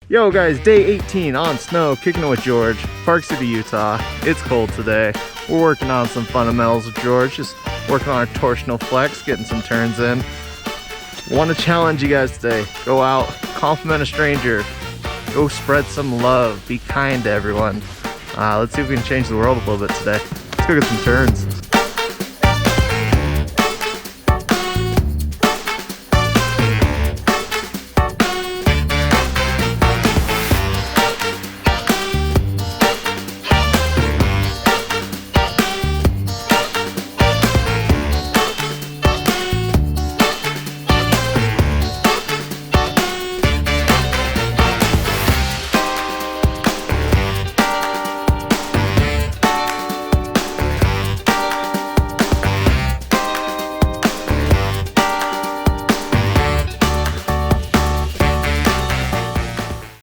Yo guys, day 18 on snow, kicking it with George, Park City, Utah. It's cold today. We're working on some fundamentals with George, just working on our torsional flex, getting some turns in. Want to challenge you guys today. Go out, compliment a stranger, go spread some love, be kind to everyone. Let's see if we can change the world a little bit today. Let's go get some turns.